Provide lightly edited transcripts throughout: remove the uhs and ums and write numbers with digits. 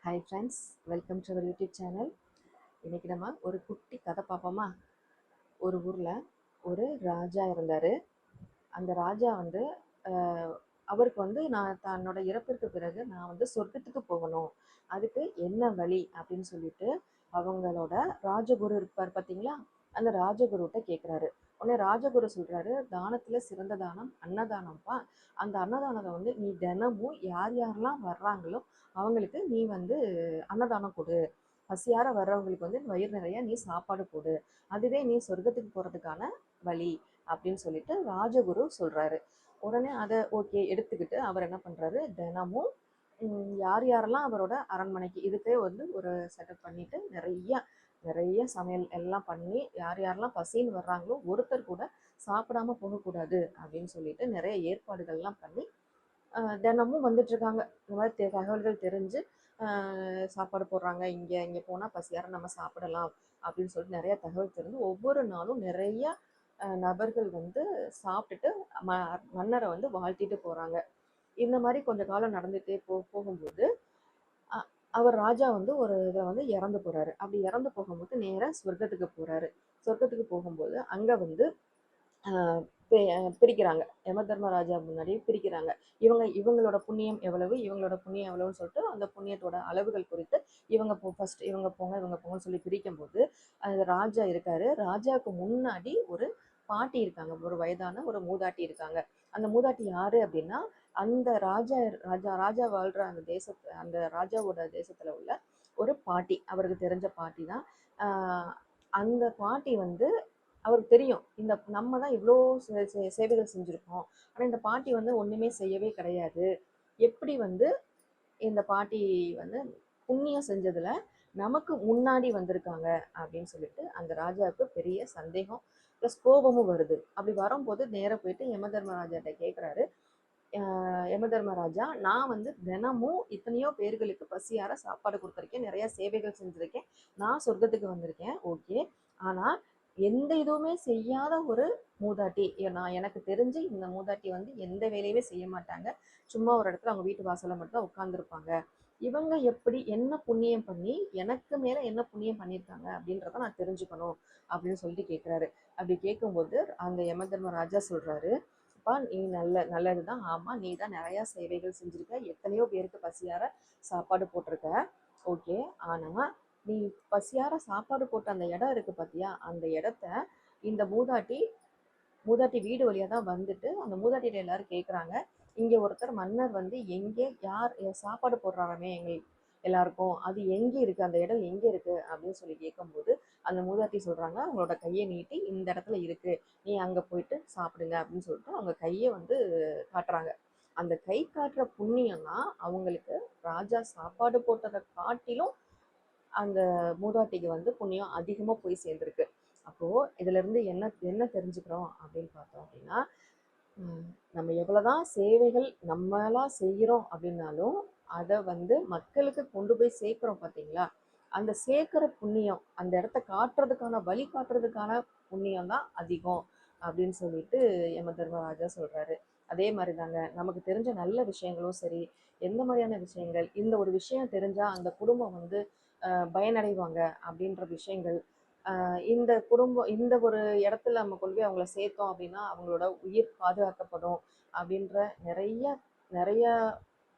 Hi friends, welcome to our YouTube channel. இன்றைக்கி நம்ம ஒரு குட்டி கதை பார்ப்போமா? ஒரு ஊரில் ஒரு ராஜா இருந்தார். அந்த ராஜா வந்து அவருக்கு வந்து நான் தன்னோட இறப்பிற்கு பிறகு நான் வந்து சொர்க்கத்துக்கு போகணும், அதுக்கு என்ன வழி அப்படின்னு சொல்லிட்டு அவங்களோட ராஜகுரு இருப்பார் பார்த்தீங்களா, அந்த ராஜகுருகிட்ட கேட்குறாரு. உடனே ராஜகுரு சொல்கிறாரு, தானத்தில் சிறந்த தானம் அன்னதானம்ப்பா. அந்த அன்னதானத்தை வந்து நீ தினமும் யார் யாரெல்லாம் வர்றாங்களோ அவங்களுக்கு நீ வந்து அன்னதானம் கொடு. பசியார வர்றவங்களுக்கு வந்து வயிறு நிறைய நீ சாப்பாடு போடு. அதுவே நீ சொர்க்கத்துக்கு போகிறதுக்கான வழி அப்படின்னு சொல்லிட்டு ராஜகுரு சொல்கிறாரு. உடனே அதை ஓகே எடுத்துக்கிட்டு அவர் என்ன பண்ணுறாரு, தினமும் யார் யாரெல்லாம் அவரோட அரண்மனைக்கு இதுக்கே வந்து ஒரு செட்டப் பண்ணிட்டு நிறைய நிறைய சமையல் எல்லாம் பண்ணி யார் யாரெல்லாம் பசின்னு வர்றாங்களோ ஒருத்தர் கூட சாப்பிடாம போகக்கூடாது அப்படின்னு சொல்லிட்டு நிறைய ஏற்பாடுகள்லாம் பண்ணி தினமும் வந்துட்டுருக்காங்க. இந்த மாதிரி தகவல்கள் தெரிஞ்சு சாப்பாடு போடுறாங்க, இங்கே இங்கே போனால் பசியார நம்ம சாப்பிடலாம் அப்படின்னு சொல்லிட்டு நிறைய தகவல் தெரிஞ்சு ஒவ்வொரு நாளும் நிறைய நபர்கள் வந்து சாப்பிட்டுட்டு மன்னரை வந்து வாழ்த்திட்டு போகிறாங்க. இந்த மாதிரி கொஞ்ச காலம் நடந்துகிட்டே போகும்போது அவர் ராஜா வந்து ஒரு இதை வந்து இறந்து போகிறாரு. அப்படி இறந்து போகும்போது நேராக சொர்க்கத்துக்கு போகிறாரு. சொர்க்கத்துக்கு போகும்போது அங்கே வந்து பிரிக்கிறாங்க. யம தர்மராஜா முன்னாடி பிரிக்கிறாங்க. இவங்களோட புண்ணியம் எவ்வளவு, இவங்களோட புண்ணியம் எவ்வளவுன்னு சொல்லிட்டு அந்த புண்ணியத்தோட அளவுகள் குறித்து இவங்க ஃபர்ஸ்ட் இவங்க போங்க இவங்க போங்கன்னு சொல்லி பிரிக்கும் போது அந்த ராஜா இருக்காரு. ராஜாவுக்கு முன்னாடி ஒரு பாட்டி இருக்காங்க, ஒரு வயதான ஒரு மூதாட்டி இருக்காங்க. அந்த மூதாட்டி யாரு அப்படின்னா, அந்த ராஜா ராஜா ராஜா வாழ்ற அந்த ராஜாவோட தேசத்துல உள்ள ஒரு பாட்டி, அவருக்கு தெரிஞ்ச பாட்டி தான். அந்த பாட்டி வந்து அவருக்கு தெரியும், இந்த நம்ம தான் இவ்வளோ சேவைகள் செஞ்சுருக்கோம், ஆனால் இந்த பாட்டி வந்து ஒன்றுமே செய்யவே கிடையாது. எப்படி வந்து இந்த பாட்டி வந்து புண்ணியம் செஞ்சதுல நமக்கு முன்னாடி வந்திருக்காங்க அப்படின்னு சொல்லிட்டு அந்த ராஜாவுக்கு பெரிய சந்தேகம் ப்ளஸ் கோபமும் வருது. அப்படி வரும்போது நேராக போயிட்டு யம தர்மராஜாட்ட கேட்குறாரு, யம தர்மராஜா, நான் வந்து தினமும் இத்தனையோ பேர்களுக்கு பசியார சாப்பாடு கொடுத்துருக்கேன், நிறைய சேவைகள் செஞ்சுருக்கேன், நான் சொர்க்கத்துக்கு வந்திருக்கேன், ஓகே. ஆனால் எந்த இதுவுமே செய்யாத ஒரு மூதாட்டி, எனக்கு தெரிஞ்சு இந்த மூதாட்டி வந்து எந்த வேலையுமே செய்ய மாட்டாங்க, சும்மா ஒரு இடத்துல அவங்க வீட்டு வாசலில் மட்டும் தான் உட்காந்துருப்பாங்க. இவங்க எப்படி என்ன புண்ணியம் பண்ணி எனக்கு மேலே என்ன புண்ணியம் பண்ணியிருக்காங்க அப்படின்றத நான் தெரிஞ்சுக்கணும் அப்படின்னு சொல்லிட்டு கேட்குறாரு. அப்படி கேட்கும்போது அந்த யம தர்மராஜா சொல்கிறாரு, அப்பா நீ நல்லது தான், ஆமாம் நீ தான் நிறையா சேவைகள் செஞ்சுருக்க, எத்தனையோ பேருக்கு பசியார சாப்பாடு போட்டிருக்க, ஓகே. ஆனால் நீ பசியார சாப்பாடு போட்ட அந்த இடம் இருக்குது பார்த்தியா, அந்த இடத்த இந்த மூதாட்டி வீடு வழியாக தான் வந்துட்டு அந்த மூதாட்டிகிட்ட எல்லாரும் கேட்குறாங்க, இங்கே ஒருத்தர் மன்னர் வந்து எங்கே யார் சாப்பாடு போடுறாராமே எல்லாருக்கும், அது எங்கே இருக்குது, அந்த இடம் எங்கே இருக்குது அப்படின்னு சொல்லி கேட்கும்போது அந்த மூதாட்டி சொல்கிறாங்க, அவங்களோட கையை நீட்டி இந்த இடத்துல இருக்குது, நீ அங்கே போயிட்டு சாப்பிடுங்க அப்படின்னு சொல்லிட்டு அவங்க கையை வந்து காட்டுறாங்க. அந்த கை காட்டுற புண்ணியம்னா அவங்களுக்கு ராஜா சாப்பாடு போட்டதை காட்டிலும் அந்த மூதாட்டிக்கு வந்து புண்ணியம் அதிகமாக போய் சேர்ந்துருக்கு. அப்போது இதிலிருந்து என்ன என்ன தெரிஞ்சுக்கிறோம் அப்படின்னு பார்த்தோம் அப்படின்னா, நம்ம எவ்வளோதான் சேவைகள் நம்மளாம் செய்கிறோம் அப்படின்னாலும் அதை வந்து மக்களுக்கு கொண்டு போய் சேர்க்குறோம் பார்த்தீங்களா, அந்த சேர்க்குற புண்ணியம், அந்த இடத்த காட்டுறதுக்கான வழி காட்டுறதுக்கான புண்ணியம் தான் அதிகம் அப்படின்னு சொல்லிட்டு யம தர்மராஜா சொல்கிறாரு. அதே மாதிரி தாங்க நமக்கு தெரிஞ்ச நல்ல விஷயங்களும் சரி, எந்த மாதிரியான விஷயங்கள், இந்த ஒரு விஷயம் தெரிஞ்சால் அந்த குடும்பம் வந்து பயனடைவாங்க அப்படின்ற விஷயங்கள், இந்த குடும்பம் இந்த ஒரு இடத்துல நம்ம கொண்டு போய் அவங்கள சேர்த்தோம் அப்படின்னா அவங்களோட உயிர் பாதுகாக்கப்படும் அப்படின்ற நிறைய நிறைய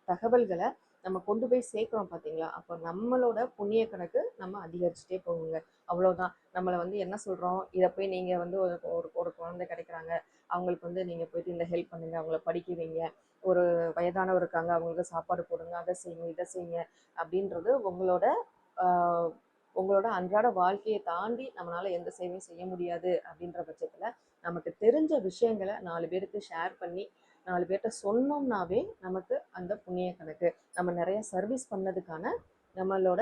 தகவல்களை நம்ம கொண்டு போய் சேர்க்குறோம் பார்த்தீங்களா, அப்போ நம்மளோட புண்ணிய கணக்கு நம்ம அதிகரிச்சுட்டே போகுங்க. அவ்வளோதான். நம்மளை வந்து என்ன சொல்கிறோம், இதை போய் நீங்கள் வந்து ஒரு ஒரு குழந்தை கிடைக்கிறாங்க, அவங்களுக்கு வந்து நீங்கள் போயிட்டு இந்த ஹெல்ப் பண்ணுங்கள், அவங்கள படிக்க வைங்க, ஒரு வயதானவர் இருக்காங்க அவங்களுக்கு சாப்பாடு போடுங்க, அதை செய்யுங்க இதை செய்யுங்க அப்படின்றது உங்களோட அன்றாட வாழ்க்கையை தாண்டி நம்மளால எந்த சேவையும் செய்ய முடியாது. அப்படின்ற பட்சத்தில் நமக்கு தெரிஞ்ச விஷயங்களை 4 பேருக்கு ஷேர் பண்ணி 4 பேர்கிட்ட சொன்னோம்னாவே நமக்கு அந்த புண்ணிய கணக்கு, நம்ம நிறைய சர்வீஸ் பண்ணதுக்கான நம்மளோட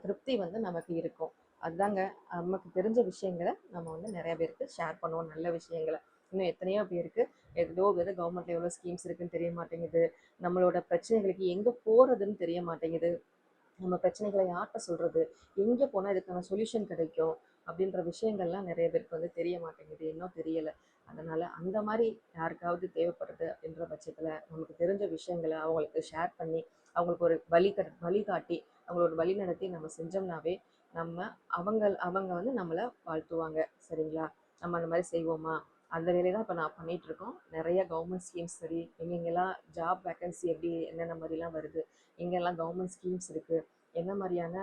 திருப்தி வந்து நமக்கு இருக்கும். அதுதாங்க, நமக்கு தெரிஞ்ச விஷயங்களை நம்ம வந்து நிறைய பேருக்கு ஷேர் பண்ணுவோம், நல்ல விஷயங்களை. இன்னும் எத்தனையோ பேருக்கு எவ்வளோ பேர் கவர்மெண்ட்டில் எவ்வளோ ஸ்கீம்ஸ் இருக்குதுன்னு தெரிய மாட்டேங்குது, நம்மளோட பிரச்சனைகளுக்கு எங்கே போகிறதுன்னு தெரிய மாட்டேங்குது, நம்ம பிரச்சனைகளை யார்கிட்ட சொல்கிறது, எங்கே போனால் இதுக்கான சொல்யூஷன் கிடைக்கும் அப்படின்ற விஷயங்கள்லாம் நிறைய பேருக்கு வந்து தெரிய மாட்டேங்குது, இன்னும் தெரியலை. அதனால் அந்த மாதிரி யாருக்காவது தேவைப்படுறது அப்படின்ற பட்சத்தில் நமக்கு தெரிஞ்ச விஷயங்களை அவங்களுக்கு ஷேர் பண்ணி அவங்களுக்கு ஒரு வழிகாட்டி அவங்களோட வழி நடத்தி நம்ம செஞ்சோம்னாவே நம்ம அவங்க வந்து நம்மளை வாழ்த்துவாங்க. சரிங்களா? நம்ம அந்த மாதிரி செய்வோமா? அந்த வேலையை தான் இப்போ நான் பண்ணிட்டு இருக்கோம். நிறைய கவர்மெண்ட் ஸ்கீம்ஸ் சரி, எங்கெங்கெல்லாம் ஜாப் வேக்கன்சி எப்படி என்னென்ன மாதிரிலாம் வருது, எங்கெல்லாம் கவர்மெண்ட் ஸ்கீம்ஸ் இருக்குது, என்ன மாதிரியான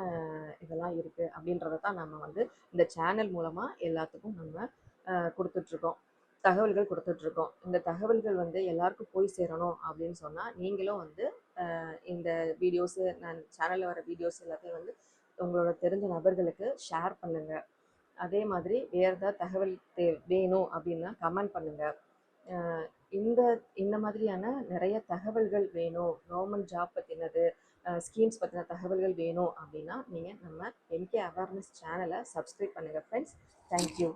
இதெல்லாம் இருக்குது அப்படின்றத தான் நம்ம வந்து இந்த சேனல் மூலமாக எல்லாத்துக்கும் நம்ம கொடுத்துட்ருக்கோம், தகவல்கள் கொடுத்துட்ருக்கோம். இந்த தகவல்கள் வந்து எல்லாருக்கும் போய் சேரணும் அப்படின்னு சொன்னால் நீங்களும் வந்து இந்த வீடியோஸு, நான் சேனலில் வர வீடியோஸ் எல்லாத்தையும் வந்து உங்களோட தெரிஞ்ச நபர்களுக்கு ஷேர் பண்ணுங்கள். அதே மாதிரி வேறு ஏதாவது தகவல் வேணும் அப்படின்னா கமெண்ட் பண்ணுங்கள். இந்த இந்த மாதிரியான நிறைய தகவல்கள் வேணும், கவர்மெண்ட் ஜாப் பற்றினது, ஸ்கீம்ஸ் பற்றின தகவல்கள் வேணும் அப்படின்னா நீங்கள் நம்ம எம்கே அவேர்னஸ் சேனலை சப்ஸ்கிரைப் பண்ணுங்கள் ஃப்ரெண்ட்ஸ். தேங்க்யூ.